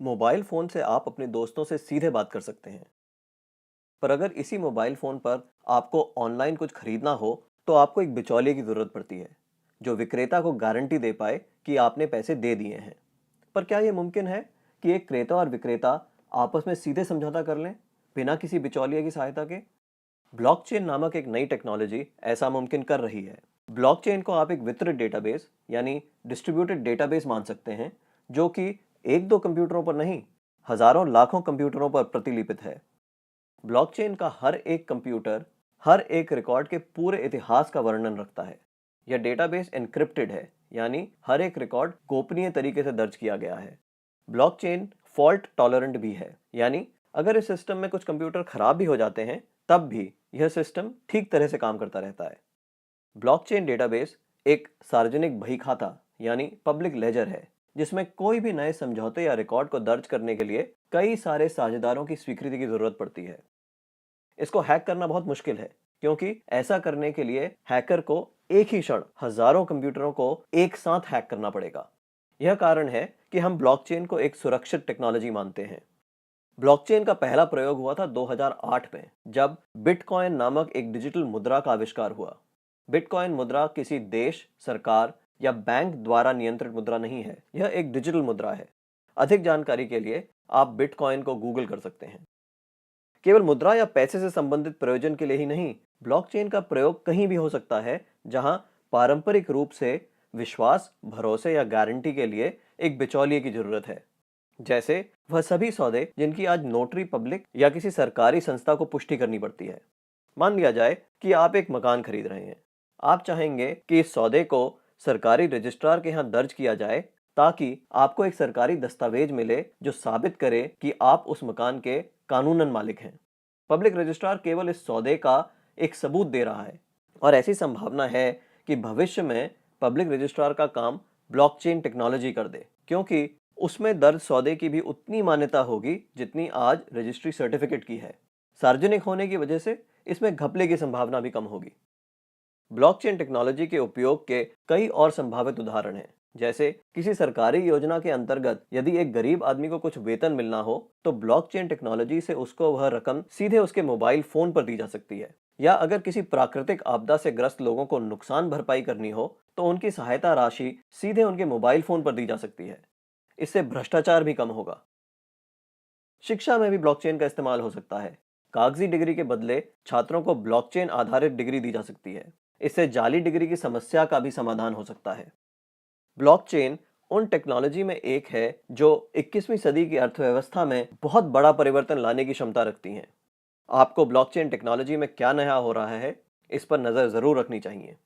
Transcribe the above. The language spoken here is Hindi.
मोबाइल फ़ोन से आप अपने दोस्तों से सीधे बात कर सकते हैं, पर अगर इसी मोबाइल फ़ोन पर आपको ऑनलाइन कुछ खरीदना हो, तो आपको एक बिचौलिए की ज़रूरत पड़ती है, जो विक्रेता को गारंटी दे पाए कि आपने पैसे दे दिए हैं। पर क्या ये मुमकिन है कि एक क्रेता और विक्रेता आपस में सीधे समझौता कर लें, बिना किसी बिचौलिए की सहायता के? ब्लॉकचेन नामक एक नई टेक्नोलॉजी ऐसा मुमकिन कर रही है। ब्लॉकचेन को आप एक वितरित डेटाबेस यानी डिस्ट्रीब्यूटेड डेटाबेस मान सकते हैं, जो कि एक दो कंप्यूटरों पर नहीं, हजारों लाखों कंप्यूटरों पर प्रतिलिपित है। ब्लॉकचेन का हर एक कंप्यूटर हर एक रिकॉर्ड के पूरे इतिहास का वर्णन रखता है। यह डेटाबेस एन्क्रिप्टेड है, यानी हर एक रिकॉर्ड गोपनीय तरीके से दर्ज किया गया है। ब्लॉकचेन फॉल्ट टॉलरेंट भी है, यानी अगर इस सिस्टम में कुछ कंप्यूटर खराब भी हो जाते हैं, तब भी यह सिस्टम ठीक तरह से काम करता रहता है। ब्लॉकचेन डेटाबेस एक सार्वजनिक बही खाता यानी पब्लिक लेजर है, जिसमें कोई भी नए समझौते या रिकॉर्ड को दर्ज करने के लिए कई सारे साझेदारों की स्वीकृति की जरूरत पड़ती है। इसको हैक करना बहुत मुश्किल है, क्योंकि ऐसा करने के लिए हैकर को एक ही क्षण हजारों कंप्यूटरों को एक साथ हैक करना पड़ेगा। यह कारण है कि हम ब्लॉकचेन को एक सुरक्षित टेक्नोलॉजी मानते हैं। ब्लॉकचेन का पहला प्रयोग हुआ था 2008 में, जब बिटकॉइन नामक एक डिजिटल मुद्रा का आविष्कार हुआ। बिटकॉइन मुद्रा किसी देश, सरकार या बैंक द्वारा नियंत्रित मुद्रा नहीं है, यह एक डिजिटल मुद्रा है। अधिक जानकारी के लिए आप बिटकॉइन को गूगल कर सकते हैं। केवल मुद्रा या पैसे से संबंधित प्रयोजन के लिए ही नहीं, ब्लॉकचेन का प्रयोग कहीं भी हो सकता है जहां पारंपरिक रूप से विश्वास, भरोसे या गारंटी के लिए एक बिचौलिए की जरूरत है। जैसे वह सभी सौदे जिनकी आज नोटरी पब्लिक या किसी सरकारी संस्था को पुष्टि करनी पड़ती है। मान लिया जाए कि आप एक मकान खरीद रहे हैं। आप चाहेंगे कि इस सौदे को सरकारी रजिस्ट्रार के यहाँ दर्ज किया जाए, ताकि आपको एक सरकारी दस्तावेज मिले जो साबित करे कि आप उस मकान के कानूनन मालिक हैं। पब्लिक रजिस्ट्रार केवल इस सौदे का एक सबूत दे रहा है, और ऐसी संभावना है कि भविष्य में पब्लिक रजिस्ट्रार का काम ब्लॉकचेन टेक्नोलॉजी कर दे, क्योंकि उसमें दर्ज सौदे की भी उतनी मान्यता होगी जितनी आज रजिस्ट्री सर्टिफिकेट की है। सार्वजनिक होने की वजह से इसमें घपले की संभावना भी कम होगी। ब्लॉकचेन टेक्नोलॉजी के उपयोग के कई और संभावित उदाहरण हैं। जैसे किसी सरकारी योजना के अंतर्गत यदि एक गरीब आदमी को कुछ वेतन मिलना हो, तो ब्लॉकचेन टेक्नोलॉजी से उसको वह रकम सीधे उसके मोबाइल फोन पर दी जा सकती है। या अगर किसी प्राकृतिक आपदा से ग्रस्त लोगों को नुकसान भरपाई करनी हो, तो उनकी सहायता राशि सीधे उनके मोबाइल फोन पर दी जा सकती है। इससे भ्रष्टाचार भी कम होगा। शिक्षा में भी ब्लॉकचेन का इस्तेमाल हो सकता है। कागजी डिग्री के बदले छात्रों को ब्लॉकचेन आधारित डिग्री दी जा सकती है। इससे जाली डिग्री की समस्या का भी समाधान हो सकता है। ब्लॉकचेन उन टेक्नोलॉजी में एक है जो 21वीं सदी की अर्थव्यवस्था में बहुत बड़ा परिवर्तन लाने की क्षमता रखती हैं। आपको ब्लॉकचेन टेक्नोलॉजी में क्या नया हो रहा है, इस पर नजर जरूर रखनी चाहिए।